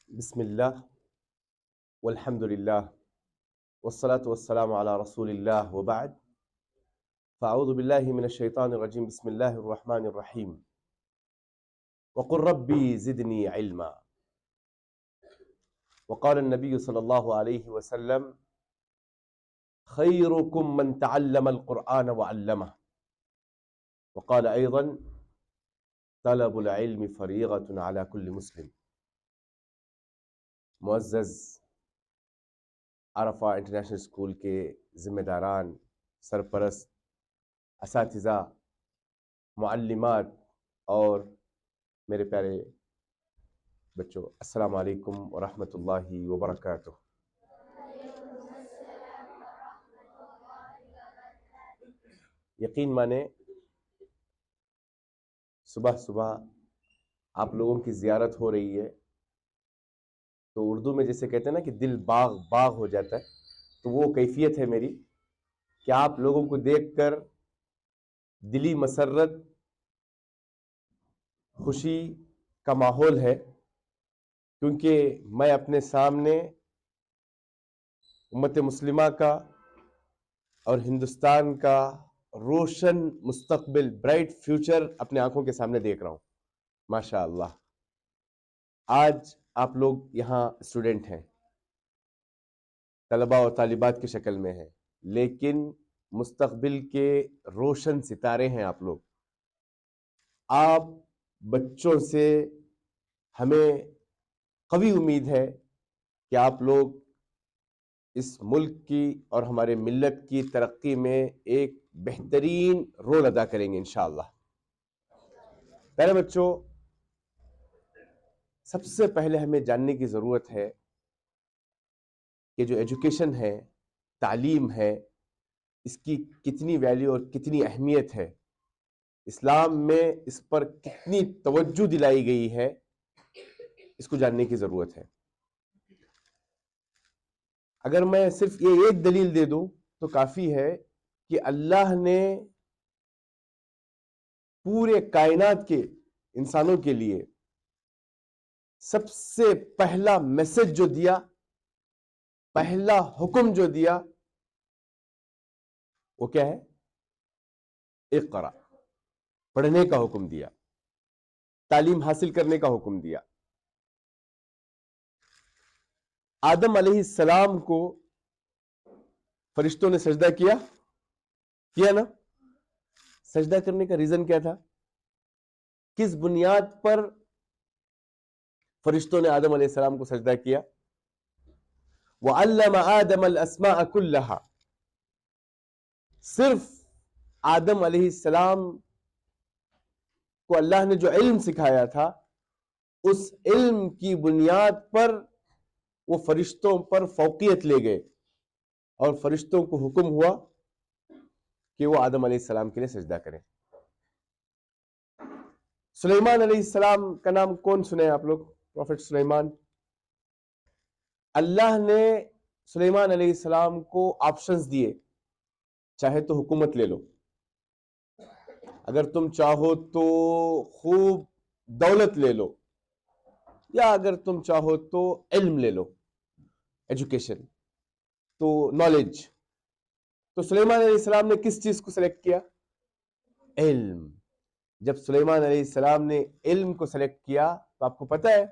بسم الله والحمد لله والصلاة والسلام على رسول الله وبعد فأعوذ بالله من الشيطان الرجيم بسم الله الرحمن الرحيم وقل ربي زدني علما وقال النبي صلى الله عليه وسلم خيركم من تعلم القرآن وعلمه وقال أيضا طلب العلم فريضة على كل مسلم. معزز عرفہ انٹرنیشنل اسکول کے ذمہ داران، سرپرست، اساتذہ، معلمات اور میرے پیارے بچوں، السلام علیکم ورحمۃ اللہ وبرکاتہ۔ یقین مانیں صبح صبح آپ لوگوں کی زیارت ہو رہی ہے تو اردو میں جیسے کہتے ہیں نا کہ دل باغ باغ ہو جاتا ہے، تو وہ کیفیت ہے میری کہ آپ لوگوں کو دیکھ کر دلی مسرت، خوشی کا ماحول ہے، کیونکہ میں اپنے سامنے امت مسلمہ کا اور ہندوستان کا روشن مستقبل، برائٹ فیوچر اپنے آنکھوں کے سامنے دیکھ رہا ہوں۔ ماشاء اللہ، آج آپ لوگ یہاں اسٹوڈنٹ ہیں، طلباء اور طالبات کی شکل میں ہیں، لیکن مستقبل کے روشن ستارے ہیں آپ لوگ۔ آپ بچوں سے ہمیں قوی امید ہے کہ آپ لوگ اس ملک کی اور ہمارے ملت کی ترقی میں ایک بہترین رول ادا کریں گے انشاءاللہ۔ پہلے بچوں، سب سے پہلے ہمیں جاننے کی ضرورت ہے کہ جو ایجوکیشن ہے، تعلیم ہے، اس کی کتنی ویلیو اور کتنی اہمیت ہے، اسلام میں اس پر کتنی توجہ دلائی گئی ہے، اس کو جاننے کی ضرورت ہے۔ اگر میں صرف یہ ایک دلیل دے دوں تو کافی ہے کہ اللہ نے پورے کائنات کے انسانوں کے لیے سب سے پہلا میسج جو دیا، پہلا حکم جو دیا، وہ کیا ہے؟ اقرا، پڑھنے کا حکم دیا، تعلیم حاصل کرنے کا حکم دیا۔ آدم علیہ السلام کو فرشتوں نے سجدہ کیا نا؟ سجدہ کرنے کا ریزن کیا تھا؟ کس بنیاد پر فرشتوں نے آدم علیہ السلام کو سجدہ کیا؟ وَعَلَّمَ آدَمَ الْأَسْمَاءَ كُلَّهَا، صرف آدم علیہ السلام کو اللہ نے جو علم سکھایا تھا، اس علم کی بنیاد پر وہ فرشتوں پر فوقیت لے گئے اور فرشتوں کو حکم ہوا کہ وہ آدم علیہ السلام کے لیے سجدہ کریں۔ سلیمان علیہ السلام کا نام کون سنے آپ لوگ؟ پروفیٹ سلیمان۔ اللہ نے سلیمان علیہ السلام کو آپشنز دیے، چاہے تو حکومت لے لو، اگر تم چاہو تو خوب دولت لے لو، یا اگر تم چاہو تو علم لے لو، ایجوکیشن، تو نالج۔ تو سلیمان علیہ السلام نے کس چیز کو سلیکٹ کیا؟ علم۔ جب سلیمان علیہ السلام نے علم کو سلیکٹ کیا تو آپ کو پتہ ہے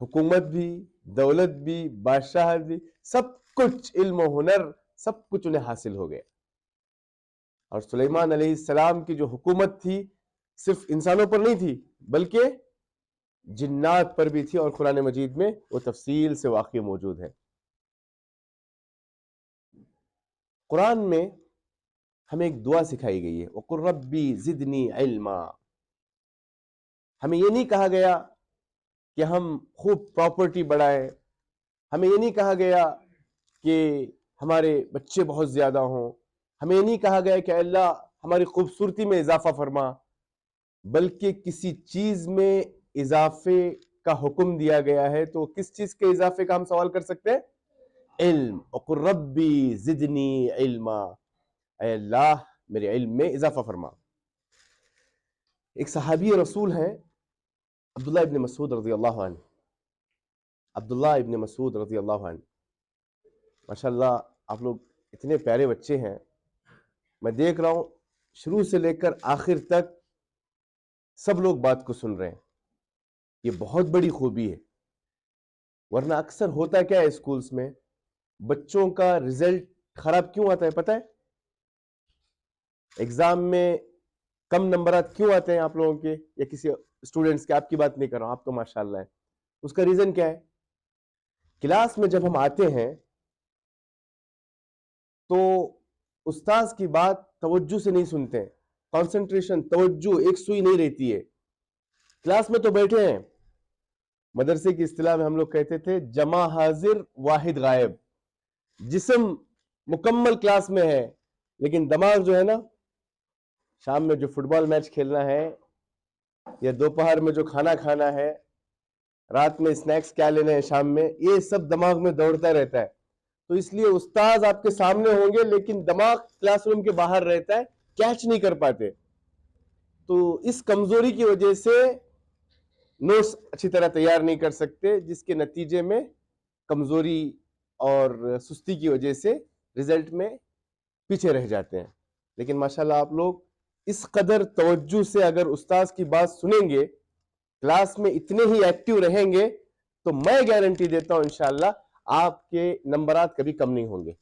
حکومت بھی، دولت بھی، بادشاہت بھی، سب کچھ، علم و ہنر، سب کچھ انہیں حاصل ہو گیا۔ اور سلیمان علیہ السلام کی جو حکومت تھی صرف انسانوں پر نہیں تھی بلکہ جنات پر بھی تھی، اور قرآن مجید میں وہ تفصیل سے واقعہ موجود ہے۔ قرآن میں ہمیں ایک دعا سکھائی گئی ہے، وَقُلْ رَبِّ زِدْنِي عِلْمًا۔ ہمیں یہ نہیں کہا گیا کہ ہم خوب پراپرٹی بڑھائیں، ہمیں یہ نہیں کہا گیا کہ ہمارے بچے بہت زیادہ ہوں، ہمیں یہ نہیں کہا گیا کہ اللہ ہماری خوبصورتی میں اضافہ فرما، بلکہ کسی چیز میں اضافے کا حکم دیا گیا ہے۔ تو کس چیز کے اضافے کا ہم سوال کر سکتے ہیں؟ علم۔ وَقُلْ رَبِّ زِدْنِي عِلْمًا، اے اللہ میرے علم میں اضافہ فرما۔ ایک صحابی رسول ہیں عبداللہ ابن مسعود رضی اللہ عنہ، عبداللہ ابن مسعود رضی اللہ عنہ. ماشاءاللہ آپ لوگ اتنے پیارے بچے ہیں, میں دیکھ رہا ہوں شروع سے لے کر آخر تک سب لوگ بات کو سن رہے ہیں. یہ بہت بڑی خوبی ہے, ورنہ اکثر ہوتا کیا ہے اسکولز میں, بچوں کا رزلٹ خراب کیوں آتا ہے پتہ ہے؟ ایگزام میں کم نمبرات کیوں آتے ہیں آپ لوگوں کے یا کسی اسٹوڈنٹس کے؟ آپ کی بات نہیں کر رہا ہوں, آپ تو ماشاءاللہ ہے. اس کا ریزن کیا ہے؟ کلاس میں جب ہم آتے ہیں تو استاذ کی بات توجہ سے نہیں سنتے ہیں, کانسنٹریشن توجہ ایک سوئی نہیں رہتی ہے. کلاس میں تو بیٹھے ہیں, مدرسے کی اصطلاح میں ہم لوگ کہتے تھے جمع حاضر واحد غائب. جسم مکمل کلاس میں ہے لیکن دماغ جو ہے نا, شام میں جو فٹ بال میچ کھیلنا ہے یا دوپہر میں جو کھانا کھانا ہے, رات میں اسنیکس کیا لینے ہیں شام میں, یہ سب دماغ میں دوڑتا رہتا ہے. تو اس لیے استاذ آپ کے سامنے ہوں گے لیکن دماغ کلاس روم کے باہر رہتا ہے, کیچ نہیں کر پاتے. تو اس کمزوری کی وجہ سے نوٹس اچھی طرح تیار نہیں کر سکتے, جس کے نتیجے میں کمزوری اور سستی کی وجہ سے رزلٹ میں پیچھے رہ جاتے ہیں. لیکن ماشاءاللہ آپ لوگ اس قدر توجہ سے اگر استاذ کی بات سنیں گے, کلاس میں اتنے ہی ایکٹیو رہیں گے, تو میں گارنٹی دیتا ہوں انشاءاللہ آپ کے نمبرات کبھی کم نہیں ہوں گے.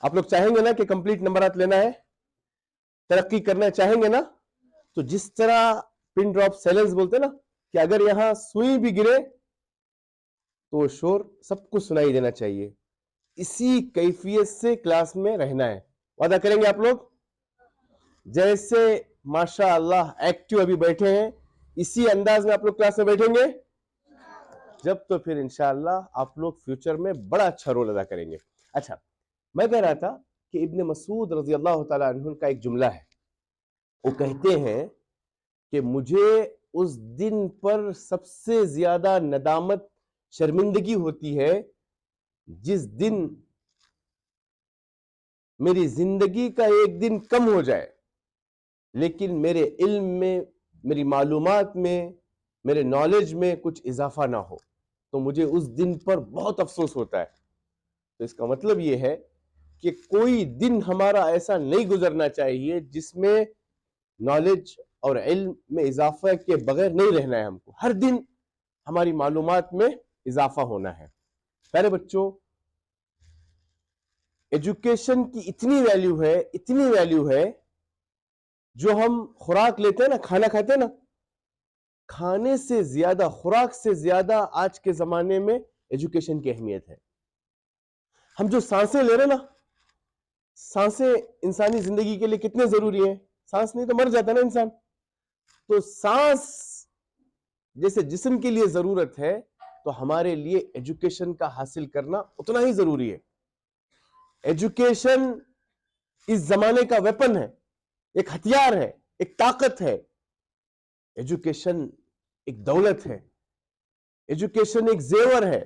آپ لوگ چاہیں گے نا کہ کمپلیٹ نمبرات لینا ہے, ترقی کرنا چاہیں گے نا؟ تو جس طرح پن ڈراپ سائلنس بولتے ہیں نا, کہ اگر یہاں سوئی بھی گرے تو شور سب کو سنائی دینا چاہیے, اسی کیفیت سے کلاس میں رہنا ہے. وعدہ کریں گے آپ لوگ؟ جیسے ماشاء اللہ ایکٹیو ابھی بیٹھے ہیں, اسی انداز میں آپ لوگ کلاس میں بیٹھیں گے جب تو پھر انشاءاللہ آپ لوگ فیوچر میں بڑا اچھا رول ادا کریں گے. اچھا, میں کہہ رہا تھا کہ ابن مسعود رضی اللہ تعالیٰ عنہ کا ایک جملہ ہے, وہ کہتے ہیں کہ مجھے اس دن پر سب سے زیادہ ندامت شرمندگی ہوتی ہے جس دن میری زندگی کا ایک دن کم ہو جائے لیکن میرے علم میں, میری معلومات میں, میرے نالج میں کچھ اضافہ نہ ہو, تو مجھے اس دن پر بہت افسوس ہوتا ہے. تو اس کا مطلب یہ ہے کہ کوئی دن ہمارا ایسا نہیں گزرنا چاہیے جس میں نالج اور علم میں اضافہ کے بغیر نہیں رہنا ہے. ہم کو ہر دن ہماری معلومات میں اضافہ ہونا ہے. پیارے بچوں, ایجوکیشن کی اتنی ویلیو ہے, جو ہم خوراک لیتے ہیں نا, کھانا کھاتے ہیں نا, کھانے سے زیادہ, خوراک سے زیادہ آج کے زمانے میں ایجوکیشن کی اہمیت ہے. ہم جو سانسیں لے رہے ہیں نا, سانسیں انسانی زندگی کے لیے کتنے ضروری ہیں, سانس نہیں تو مر جاتا نا انسان. تو سانس جیسے جسم کے لیے ضرورت ہے, تو ہمارے لیے ایجوکیشن کا حاصل کرنا اتنا ہی ضروری ہے. ایجوکیشن اس زمانے کا ویپن ہے, ایک ہتھیار ہے, ایک طاقت ہے. ایجوکیشن ایک دولت ہے, ایجوکیشن ایک زیور ہے,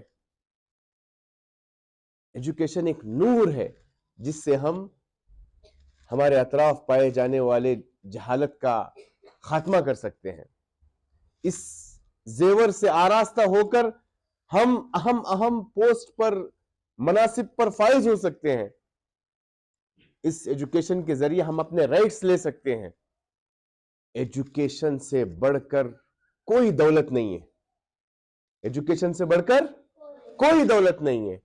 ایجوکیشن ایک نور ہے جس سے ہم ہمارے اطراف پائے جانے والے جہالت کا خاتمہ کر سکتے ہیں. اس زیور سے آراستہ ہو کر ہم اہم پوسٹ پر, مناصب پر فائز ہو سکتے ہیں. اس ایجوکیشن کے ذریعے ہم اپنے رائٹس لے سکتے ہیں. ایجوکیشن سے بڑھ کر کوئی دولت نہیں ہے, ایجوکیشن سے بڑھ کر کوئی دولت نہیں ہے.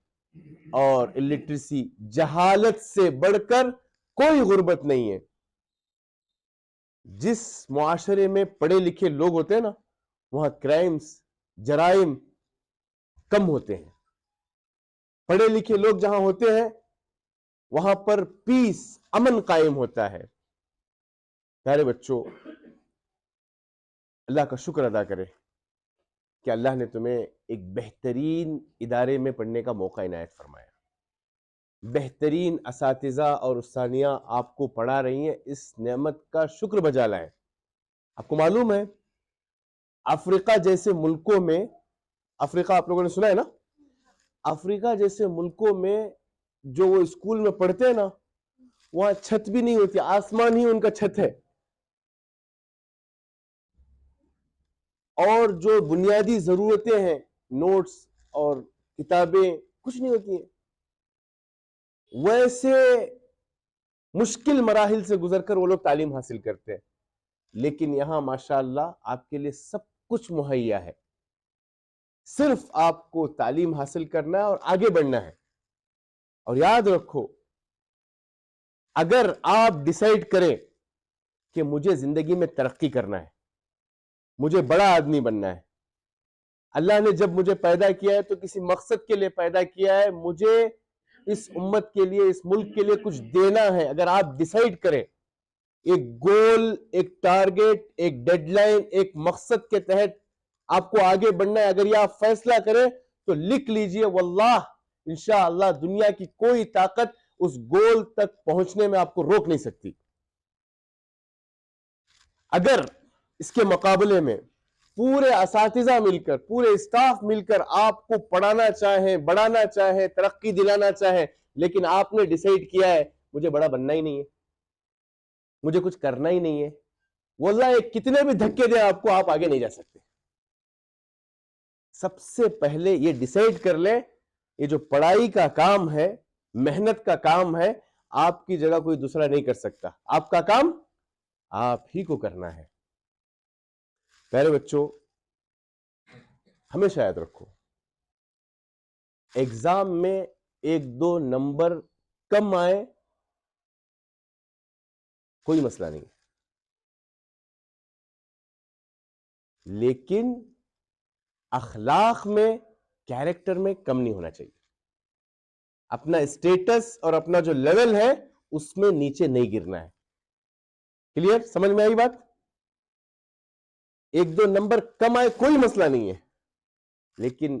اور الٹریسی, جہالت سے بڑھ کر کوئی غربت نہیں ہے. جس معاشرے میں پڑھے لکھے لوگ ہوتے ہیں نا, وہاں کرائمز, جرائم کم ہوتے ہیں. پڑھے لکھے لوگ جہاں ہوتے ہیں وہاں پر پیس, امن قائم ہوتا ہے. پیارے بچوں, اللہ کا شکر ادا کرے کہ اللہ نے تمہیں ایک بہترین ادارے میں پڑھنے کا موقع عنایت فرمایا. بہترین اساتذہ اور استانیہ آپ کو پڑھا رہی ہیں, اس نعمت کا شکر بجا لائیں. آپ کو معلوم ہے افریقہ جیسے ملکوں میں, افریقہ آپ لوگوں نے سنا ہے نا, افریقہ جیسے ملکوں میں جو وہ اسکول میں پڑھتے ہیں نا, وہاں چھت بھی نہیں ہوتی, آسمان ہی ان کا چھت ہے. اور جو بنیادی ضرورتیں ہیں, نوٹس اور کتابیں کچھ نہیں ہوتی ہیں. ویسے مشکل مراحل سے گزر کر وہ لوگ تعلیم حاصل کرتے ہیں، لیکن یہاں ماشاءاللہ آپ کے لیے سب کچھ مہیا ہے. صرف آپ کو تعلیم حاصل کرنا ہے اور آگے بڑھنا ہے. اور یاد رکھو، اگر آپ ڈیسائیڈ کریں کہ مجھے زندگی میں ترقی کرنا ہے، مجھے بڑا آدمی بننا ہے، اللہ نے جب مجھے پیدا کیا ہے تو کسی مقصد کے لیے پیدا کیا ہے، مجھے اس امت کے لیے، اس ملک کے لیے کچھ دینا ہے. اگر آپ ڈیسائیڈ کریں، ایک گول، ایک ٹارگیٹ، ایک ڈیڈ لائن، ایک مقصد کے تحت آپ کو آگے بڑھنا ہے، اگر یہ آپ فیصلہ کریں تو لکھ لیجئے، واللہ انشاءاللہ دنیا کی کوئی طاقت اس گول تک پہنچنے میں آپ کو روک نہیں سکتی. اگر اس کے مقابلے میں پورے اساتذہ مل کر، پورے اسٹاف مل کر آپ کو پڑھانا چاہیں، بڑھانا چاہیں، ترقی دلانا چاہیں، لیکن آپ نے ڈیسائیڈ کیا ہے مجھے بڑا بننا ہی نہیں ہے، مجھے کچھ کرنا ہی نہیں ہے، واللہ یہ کتنے بھی دھکے دیں آپ کو، آپ آگے نہیں جا سکتے. سب سے پہلے یہ ڈیسائیڈ کر لیں، یہ جو پڑھائی کا کام ہے، محنت کا کام ہے، آپ کی جگہ کوئی دوسرا نہیں کر سکتا. آپ کا کام آپ ہی کو کرنا ہے. پیارے بچوں، ہمیشہ یاد رکھو، ایگزام میں 1-2 نمبر کم آئے کوئی مسئلہ نہیں، لیکن اخلاق میں، کیریکٹر میں کم نہیں ہونا چاہیے. اپنا اسٹیٹس اور اپنا جو لیول ہے اس میں نیچے نہیں گرنا ہے. کلیئر؟ سمجھ میں آئی بات؟ 1-2 نمبر کم آئے کوئی مسئلہ نہیں ہے، لیکن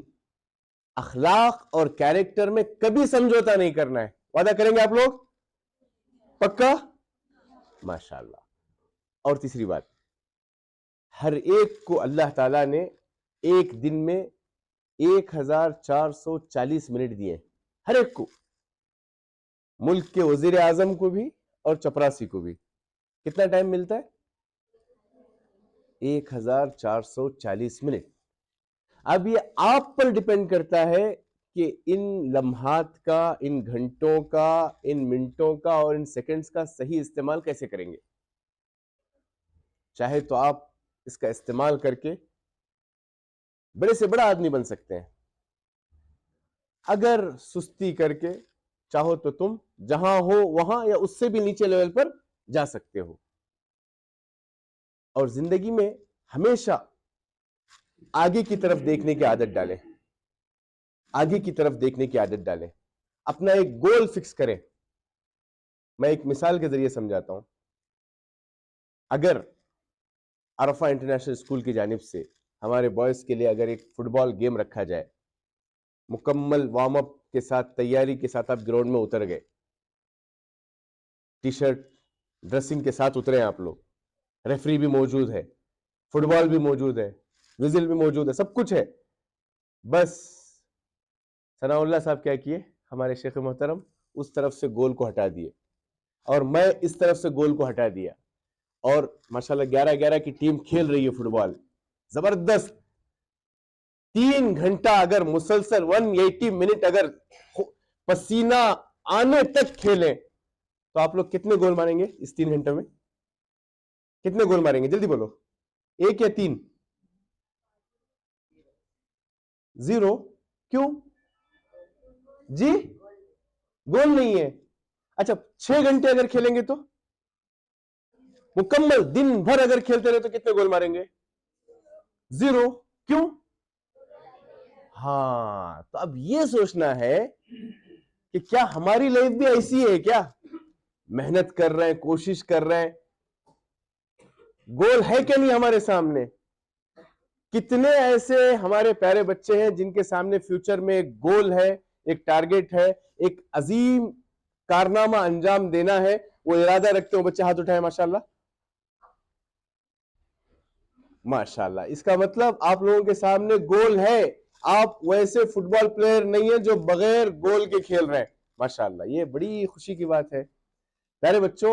اخلاق اور کیریکٹر میں کبھی سمجھوتا نہیں کرنا ہے. وعدہ کریں گے آپ لوگ؟ پکا؟ ماشاءاللہ. اور تیسری بات، ہر ایک کو اللہ تعالیٰ نے ایک دن میں 1440 منٹ دیے، ہر ایک کو، ملک کے وزیر اعظم کو بھی اور چپراسی کو بھی. کتنا ٹائم ملتا ہے؟ 1440 منٹ. اب یہ آپ پر ڈیپینڈ کرتا ہے کہ ان لمحات کا، ان گھنٹوں کا، ان منٹوں کا اور ان سیکنڈز کا صحیح استعمال کیسے کریں گے. چاہے تو آپ اس کا استعمال کر کے بڑے سے بڑا آدمی بن سکتے ہیں، اگر سستی کر کے چاہو تو تم جہاں ہو وہاں یا اس سے بھی نیچے لیول پر جا سکتے ہو. اور زندگی میں ہمیشہ آگے کی طرف دیکھنے کی عادت ڈالیں، آگے کی طرف دیکھنے کی عادت ڈالیں. اپنا ایک گول فکس کریں. میں ایک مثال کے ذریعے سمجھاتا ہوں. اگر عرفہ انٹرنیشنل اسکول کی جانب سے ہمارے بوائز کے لیے اگر ایک فٹ بال گیم رکھا جائے، مکمل وارم اپ کے ساتھ، تیاری کے ساتھ آپ گراؤنڈ میں اتر گئے، ٹی شرٹ ڈریسنگ کے ساتھ اترے ہیں آپ لوگ، ریفری بھی موجود ہے، فٹ بال بھی موجود ہے، وزل بھی موجود ہے، سب کچھ ہے، بس ثناء اللہ صاحب کیا کیے، ہمارے شیخ محترم اس طرف سے گول کو ہٹا دیے اور میں اس طرف سے گول کو ہٹا دیا، اور ماشاءاللہ 11-11 کی ٹیم کھیل رہی ہے فٹ بال، زبردست. 3 گھنٹہ اگر مسلسل 180 منٹ اگر پسینہ آنے تک کھیلیں تو آپ لوگ کتنے گول ماریں گے اس 3 گھنٹے میں؟ کتنے گول ماریں گے؟ جلدی بولو. 1 یا 3؟ 0. کیوں جی؟ گول نہیں ہے. اچھا 6 گھنٹے اگر کھیلیں گے تو، مکمل دن بھر اگر کھیلتے رہے تو کتنے گول ماریں گے؟ 0. کیوں؟ ہاں، تو اب یہ سوچنا ہے کہ کیا ہماری لائف بھی ایسی ہے کیا؟ محنت کر رہے ہیں، کوشش کر رہے ہیں، گول ہے کہ نہیں ہمارے سامنے؟ کتنے ایسے ہمارے پیارے بچے ہیں جن کے سامنے فیوچر میں ایک گول ہے، ایک ٹارگیٹ ہے، ایک عظیم کارنامہ انجام دینا ہے، وہ ارادہ رکھتے ہو؟ بچے ہاتھ اٹھائیں. ماشاءاللہ ماشاءاللہ. اس کا مطلب آپ لوگوں کے سامنے گول ہے، آپ ویسے فٹ بال پلیئر نہیں ہیں جو بغیر گول کے کھیل رہے ہیں. ماشاءاللہ، یہ بڑی خوشی کی بات ہے. پیارے بچوں،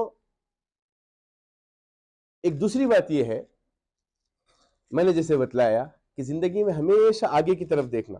ایک دوسری بات یہ ہے، میں نے جیسے بتلایا کہ زندگی میں ہمیشہ آگے کی طرف دیکھنا.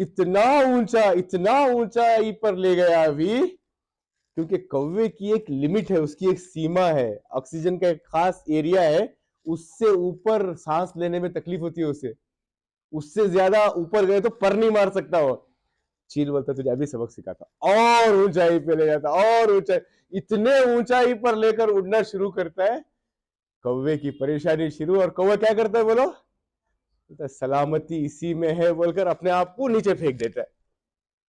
اتنا اونچائی پر لے گیا ابھی، کیونکہ کوے کی ایک لمٹ ہے، اس کی ایک سیما ہے، آکسیجن کا ایک خاص ایریا ہے، اس سے اوپر سانس لینے میں تکلیف ہوتی ہے اسے، اس سے زیادہ اوپر گئے تو پر نہیں مار سکتا وہ. چیل بولتا تجھے ابھی سبق سکھاتا، اور اونچائی پہ لے جاتا، اور اونچائی، اتنے اونچائی پر لے کر اڑنا شروع کرتا ہے. کوے کی پریشانی شروع، اور کوہ کیا کرتا ہے بولو؟ سلامتی اسی میں ہے بول کر اپنے آپ کو نیچے پھینک دیتا ہے،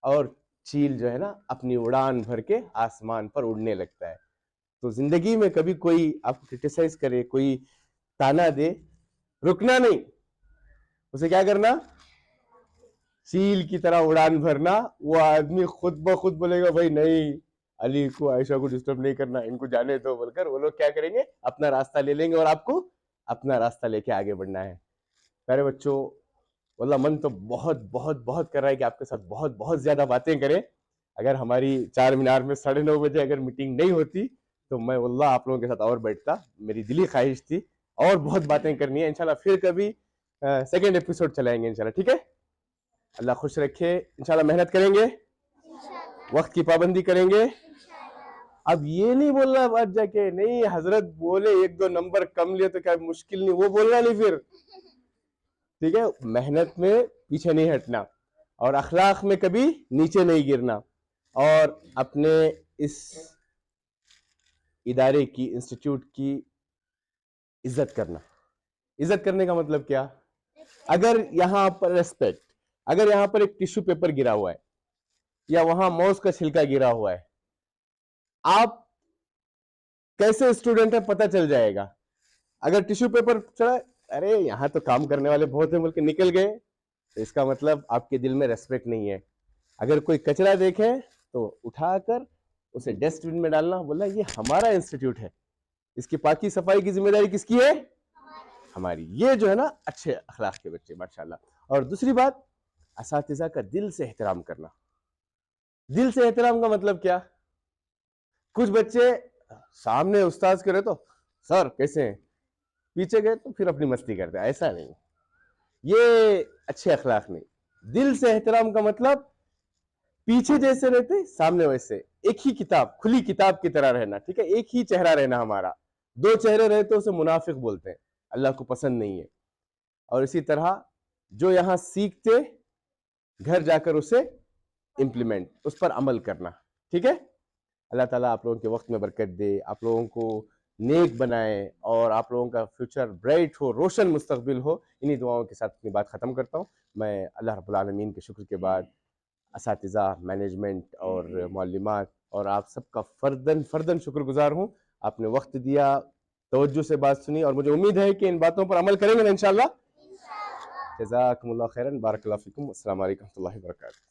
اور چیل جو ہے نا اپنی اڑان بھر کے آسمان پر اڑنے لگتا ہے. تو زندگی میں کبھی کوئی آپ کو کرٹیسائز کرے، کوئی تانا دے، رکنا نہیں، اسے کیا کرنا؟ چیل کی طرح اڑان بھرنا. وہ آدمی خود بخود بولے گا بھائی نہیں، علی کو، عائشہ کو ڈسٹرب نہیں کرنا، ان کو جانے دو بول کر وہ لوگ کیا کریں گے؟ اپنا راستہ لے لیں گے، اور آپ کو اپنا راستہ لے کے آگے بڑھنا ہے. پیارے بچوں، واللہ من تو بہت بہت بہت کر رہا ہے کہ آپ کے ساتھ بہت بہت زیادہ باتیں کریں. اگر ہماری 4 مینار میں 9:30 بجے اگر میٹنگ نہیں ہوتی تو میں واللہ آپ لوگوں کے ساتھ اور بیٹھتا. میری دلی خواہش تھی، اور بہت باتیں کرنی ہے. انشاءاللہ پھر کبھی سیکنڈ ایپیسوڈ چلائیں گے انشاءاللہ، ٹھیک ہے؟ اللہ خوش رکھے. انشاءاللہ محنت کریں گے، وقت کی پابندی کریں گے. اب یہ نہیں بولنا بات جا کے نہیں حضرت بولے 1-2 نمبر کم لیے تو کیا مشکل نہیں، وہ بولنا نہیں پھر، ٹھیک ہے؟ محنت میں پیچھے نہیں ہٹنا، اور اخلاق میں کبھی نیچے نہیں گرنا، اور اپنے اس ادارے کی، انسٹیٹیوٹ کی عزت کرنا. عزت کرنے کا مطلب کیا؟ اگر یہاں پر ریسپیکٹ، اگر یہاں پر ایک ٹیشو پیپر گرا ہوا ہے، یا وہاں موز کا چھلکا گرا ہوا ہے، آپ کیسے اسٹوڈنٹ ہے پتہ چل جائے گا. اگر ٹیشو پیپر چڑھا، ارے یہاں تو کام کرنے والے بہت ہیں بول کے نکل گئے، تو اس کا مطلب آپ کے دل میں ریسپیکٹ نہیں ہے. اگر کوئی کچرا دیکھے تو اٹھا کر اسے ڈسٹ بن میں ڈالنا، بولا یہ ہمارا انسٹیٹیوٹ ہے، اس کی پاکی صفائی کی ذمہ داری کس کی ہے؟ ہماری. یہ جو ہے نا اچھے اخلاق کے بچے ماشاءاللہ. اور دوسری بات، اساتذہ کا دل سے احترام کرنا. دل سے احترام کا مطلب کیا؟ کچھ بچے سامنے استاذ کرے تو سر کیسے ہیں، پیچھے گئے تو پھر اپنی مستی کرتے. ایسا نہیں، یہ اچھے اخلاق نہیں. دل سے احترام کا مطلب پیچھے جیسے رہتے سامنے ویسے، ایک ہی کتاب، کھلی کتاب کی طرح رہنا، ٹھیک ہے؟ ایک ہی چہرہ رہنا ہمارا. 2 چہرے رہتے اسے منافق بولتے ہیں، اللہ کو پسند نہیں ہے. اور اسی طرح جو یہاں سیکھتے گھر جا کر اسے امپلیمنٹ، اس پر عمل کرنا، ٹھیک ہے؟ اللہ تعالیٰ آپ لوگوں کے وقت میں برکت دے، آپ لوگوں کو نیک بنائے، اور آپ لوگوں کا فیوچر برائٹ ہو، روشن مستقبل ہو. انہی دعاؤں کے ساتھ اپنی بات ختم کرتا ہوں. میں اللہ رب العالمین کے شکر کے بعد اساتذہ، مینجمنٹ اور معلمات اور آپ سب کا فرداً شکر گزار ہوں. آپ نے وقت دیا، توجہ سے بات سنی، اور مجھے امید ہے کہ ان باتوں پر عمل کریں گے نا انشاءاللہ. جزاکم اللہ خیراً، بارک اللہ فیکم، السلام علیکم و رحمۃ اللہ وبرکاتہ.